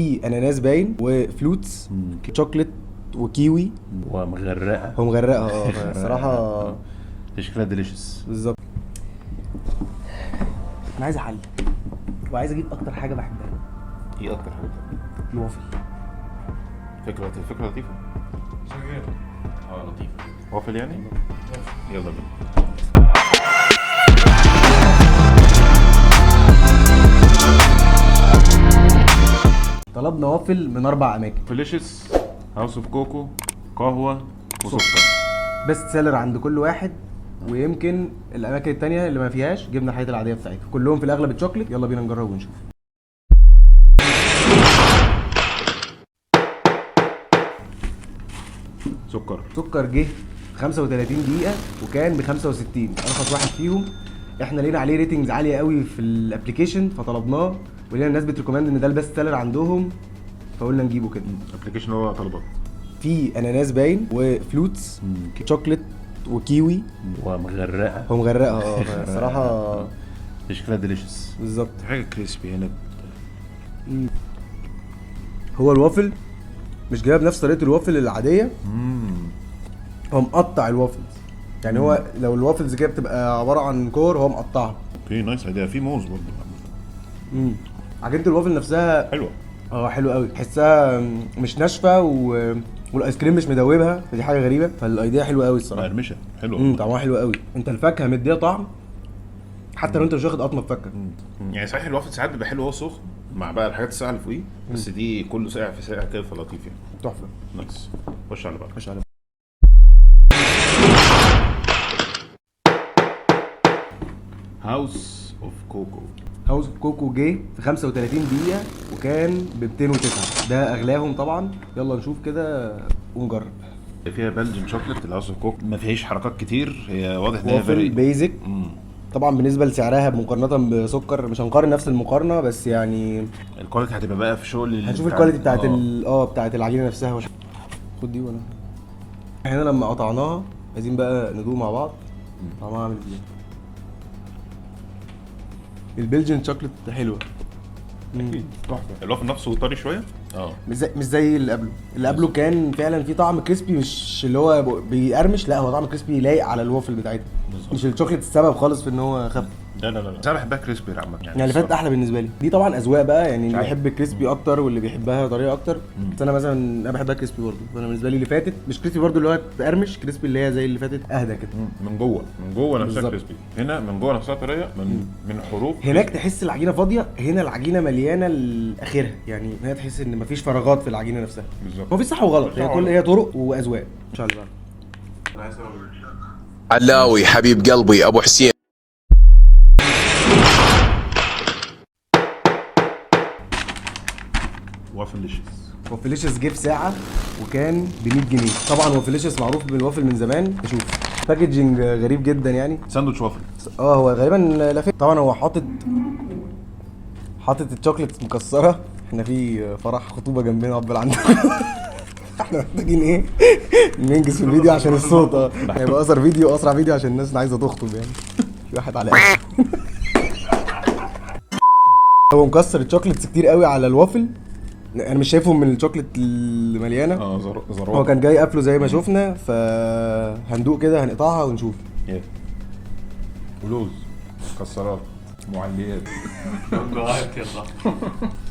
في اناناس باين وفلوتس شوكليت وكيوي ومغرقه ومغرقه الصراحه شكلها ديليشس بالظبط. انا عايز احل وعايز اجيب اكتر حاجه بحبها. ايه اكتر حاجه بتحبها؟ الوافل. فكره لطيفه شغال. لطيفه وافل يعني. يلا بينا. طلبنا وافل من 4 اماكن. فيليشس، هاوس اوف كوكو، قهوه وسكر. بيست سيلر عند كل واحد، ويمكن الاماكن التانية اللي ما فيهاش جبنا الحاجات العاديه بتاعتها، كلهم في الاغلب الشوكليت. يلا بينا نجرب ونشوف. سكر جه في 35 دقيقه وكان ب 65، ارخص واحد فيهم. احنا لقينا عليه ريتنجز عاليه قوي في الابلكيشن فطلبناه، ولقينا الناس بتريكومند ان ده البيست سيلر عندهم فقلنا نجيبه كده. الابلكيشن هو طلبات. في اناناس باين وفلوتس شوكليت وكيوي ومغرقه الصراحه شكلها ديليشس بالظبط. حاجه كريسبي هنا. هو الوافل مش جايب نفس طريقه الوافل العاديه. هو مقطع الوافلز، يعني هو لو الوافلز كده بتبقى عباره عن كور هو مقطعها. اوكي نايس ايديا. في موز برضه. عجينه الوافل نفسها حلوه. حلوه قوي، تحسها مش ناشفه والايس كريم مش مدوبها، فدي حاجه غريبه. فالايديا حلوه قوي الصراحه، مقرمشه حلوه. طعمها حلو قوي. انت الفاكهه مديها طعم حتى لو انت مش واخد قطمه فاكهه. يعني صحيح الوافل ساعات بيبقى حلو وهو سخن مع بقى الحاجات الساقعه اللي فوقيه، بس دي كله ساقع في ساقع كده فلطيف يعني. تحفه. نايس. خش على بعض. هاوس اوف كوكو. هاوس اوف كوكو جه في 35 دقيقه وكان ب 209، ده اغلاهم طبعا. يلا نشوف كده ونجرب. فيها بلجن شوكليت. الهاوس اوف كوكو ما فيهاش حركات كتير، هي واضح ان هي وافل بيزك. طبعا بالنسبه لسعرها مقارنه بسكر مش هنقارن نفس المقارنه، بس يعني الكواليتي هتبقى بقى في شغل هنشوف الكواليتي بتاعت بتاعت العجينه نفسها. خد دي. وانا احنا لما قطعناها عايزين بقى ندوق مع بعض طعمها عامل ازاي. البلجن شوكليت حلوه تحفه. الوافل نفسه طري شويه. مش زي اللي قبله كان فعلا في طعم كريسبي، مش اللي هو بيقرمش، لا هو طعم كريسبي لايق على الوافل بتاعتها. مش الشوكليت السبب خالص في ان هو خف. لا بس انا بحبها كريسبي عامه يعني اللي فات احلى بالنسبه لي. دي طبعا اذواق بقى، يعني اللي بيحب كريسبي اكتر واللي بيحبها طريقه اكتر. بس انا مثلا انا بحبها كريسبي برضه، فانا بالنسبه لي اللي فاتت مش كريسبي برضه اللي هو تقرمش، كريسبي اللي هي زي اللي فاتت اهدى كده. من جوه نفسها كريسبي. هنا من جوه نفسها طريه من حروف. هناك تحس العجينه فاضيه، هنا العجينه مليانه لاخرها، يعني هنا تحس ان مفيش فراغات في العجينه نفسها. بالظبط. هو في صح وغلط، هي طرق واذواق. ان شاء الله. علاوي حبيب قلبي ابو حسين. وافليشس جه في ساعه وكان ب 100 جنيه. طبعا وافليشس معروف بالوافل من زمان. شوف باكجينج غريب جدا، يعني ساندوتش وافل. هو غالبا لافت. طبعا هو حاطط الشوكليت مكسره. احنا في فرح خطوبه جنبنا قبل عندنا. احنا محتاجين ايه ننجز في الفيديو عشان الصوت. هيبقى اسرع فيديو عشان الناس عايزه تخطب يعني. في واحد على هو مكسر الشوكليتس كتير قوي على الوافل. انا مش شايفهم من الشوكليت اللي مليانه. هو كان جاي قافله زي ما شفنا، فهندوق كده هنقطعها ونشوف. ولوز مكسرات معليات.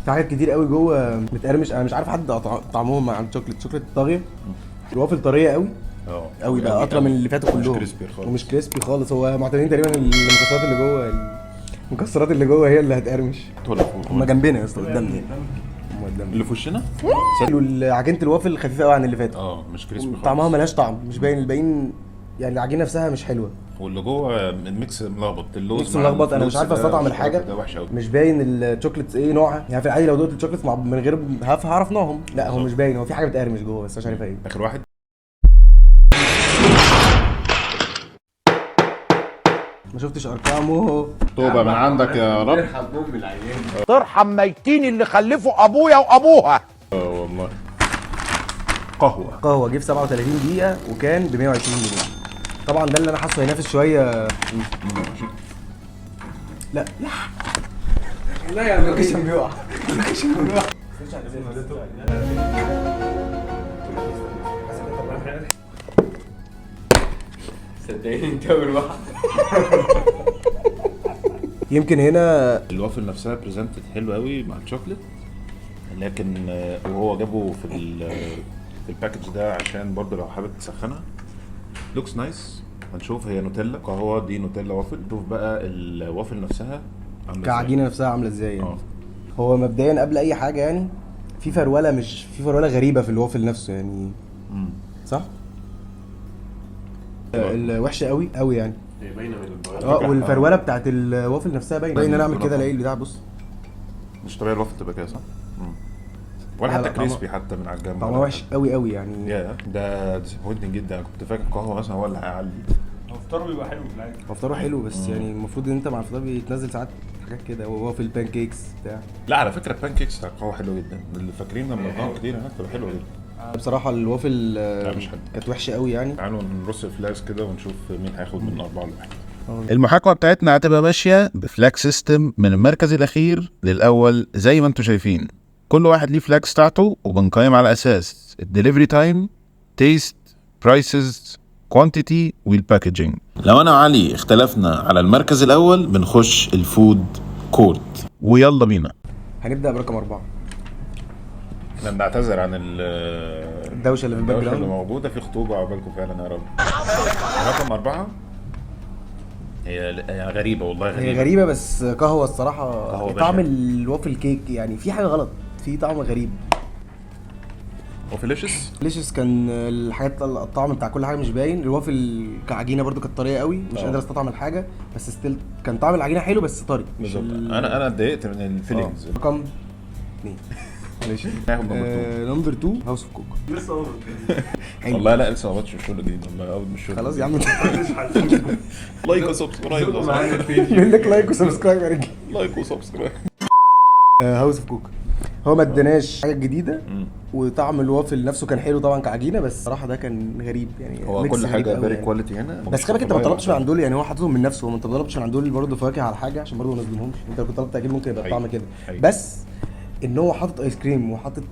في حاجات كتير قوي جوه متقرمش. انا مش عارف حد طعمهم مع الشوكليت طاغيه. الوافل طريه قوي قوي بقى، اطرى من اللي فاتوا كلهم. ومش كريسبي خالص. هو معتمدين تقريبا المكسرات اللي جوه هي اللي هتقرمش. هم جنبنا يا اسطى قدامنا اللي في وشنا. عجينه الوافل خفيفه قوي عن اللي فاتت. مش كريسبي خالص. طعمها ملهاش طعم، مش باين. الباقيين يعني العجينه نفسها مش حلوه، واللي جوه الميكس ملخبط. اللوز ملخبط. انا مش عارف استطعم الحاجه. مش باين الشوكليتس ايه نوعها. يعني في العادي لو دوقت الشوكليتس من غير هعرف نوعهم. لا هو مش باين. هو في حاجه بتقرمش جوه بس مش عارفها ايه. اخر واحد. ما شفتش ارقامه. توبه من عندك يا رب. ترحم ميتين اللي خلفوا ابويا وابوها. والله. قهوه جه في 37 دقيقه وكان ب 120 جنيه. طبعا ده اللي انا حاسه هينافس شويه. لا لا يا اللوكيشن بيقع. صدقني انت اول واحد. يمكن هنا الوافل نفسها بريزنتد حلو قوي مع الشوكليت، لكن وهو جابه في الباكج ده عشان برضه لو حابب تسخنها. لوكس نايس. هنشوف هي نوتيلا قهوه، دي نوتيلا وافل. شوف بقى الوافل نفسها عامله كعجينه نفسها عامله ازاي يعني. اه هو مبدئيا قبل اي حاجه يعني في فروله، مش في فروله غريبه في الوافل نفسه يعني. صح. الوحشه قوي قوي يعني. هي باينه من البايظ. والفروله بتاعت الوافل نفسها باينه. ان انا اعمل كده الاقي البتاع بص مش طبيعي الوافل تبقى كده صح؟ ولا لا، حتى لا، كريسبي حتى من على الجنب. طعمها وحش قوي قوي يعني. يا ده ديسابوينتنج جدا. انا كنت فاكر قهوه مثلا هو اللي هيعلي. هو فطاره بيبقى حلو في العادي. فطاره حلو بس يعني المفروض ان انت مع الفطار بيتنزل ساعات حاجات كده، ووافل بان كيكس بتاع. لا على فكره البان كيكس بتاع القهوه حلوه جدا. اللي فاكرين لما رحنا كتير هناك تبقى حلوه جدا. بصراحه الوافل مش حلو. كانت وحشه قوي يعني. تعالوا نرص الفلاس كده ونشوف مين هياخد من 4 لواحد. المحاكمة بتاعتنا هتبقى ماشية بفلاج سيستم من المركز الأخير للأول زي ما انتم شايفين. كل واحد ليه فلاج بتاعته وبنقيم على أساس الدليفري تايم، تيست، برايسز، كوانتيتي والباكجينج. لو أنا وعلي اختلفنا على المركز الأول بنخش الفود كورت. ويلا بينا. هنبدا برقم 4. احنا بنعتذر عن الدوشه اللي في الباك الدوشه اللي جراوند. موجوده في خطوبه عقبالكم فعلا يا رب. رقم 4 هي غريبه والله غريبه. هي غريبه بس قهوه الصراحه. قهوة طعم بشع. الوافل كيك يعني في حاجه غلط، في طعم غريب. وفيليشس ليشس كان الحاجات الطعم بتاع كل حاجه مش باين. الوافل كعجينه برضو كانت طريه قوي، مش قادر استطعم الحاجه، بس ستيل كان طعم العجينه حلو بس طري. مش بالظبط. انا اتضايقت من الفيلينجز. رقم 2. معلش ناخد نمبر 2. نمبر 2 هاوس اوف كوك. لسه حلو. والله لا لسه ما عملتش الشغل الجديد. والله اول من الشغل خلاص يا عم. لايك وسبسكرايب. من لك لايك وسبسكرايب يا رجل. لايك وسبسكرايب. هاوس اوف كوك هو ما اداناش حاجه جديده، وطعم الوافل نفسه كان حلو طبعا كعجينه، بس الصراحه ده كان غريب يعني. هو ميكس كل غريب حاجه قوي فيري يعني. كواليتي هنا. بس خلي بالك انت ما طلبتش من عند دول يعني، هو حاططهم من نفسه. انت ما طلبتش من عند دول برضه فواكه على حاجه عشان برضه ما نظلمهمش. انت لو كنت طلبت اكيد ممكن يبقى الطعم كده. بس ان هو حاطط ايس كريم وحاطط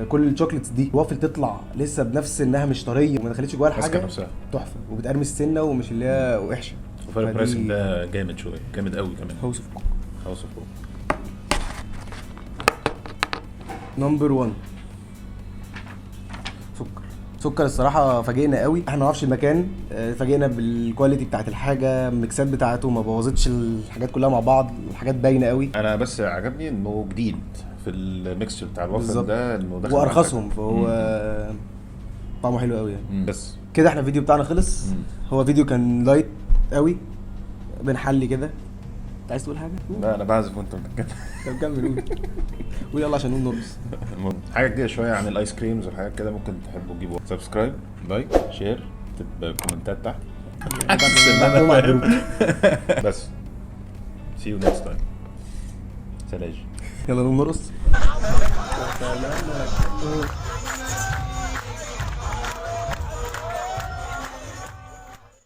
كل الشوكليتس دي، وافل تطلع لسه بنفس انها مش طريه وما دخلتش جواها ماسكة الحاجه نفسها. تحفه وبتقرمش سنه ومش اللي هي وحشه. وفرق فدي برايسنج ده جامد شويه، جامد قوي كمان. هاوس اوف كوك. هاوس اوف كوك. نمبر 1 سكر الصراحه فاجئنا قوي. احنا ما نعرفش المكان، فاجئنا بالكواليتي بتاعت الحاجه، الميكسات بتاعته ما بوظتش الحاجات كلها مع بعض، الحاجات باينه قوي. انا بس عجبني انه جديد في الميكسشر بتاع الوافل بالظبط. ده، انه دخل وارخصهم، فهو طعمه حلو قوي يعني. بس كده احنا الفيديو بتاعنا خلص. هو فيديو كان لايت قوي بنحلي كده. انت عايز تقول حاجه؟ لا انا بعزف وانت بتتكلم. طب كمل قول. قول يلا عشان نقول نرقص. حاجه جديده شويه عن الايس كريمز والحاجات كده، ممكن تحبوا تجيبوا سبسكرايب، لايك، شير، تبقى كومنتات تحت. بس see you next time. سلام. يلا نقوم نرقص.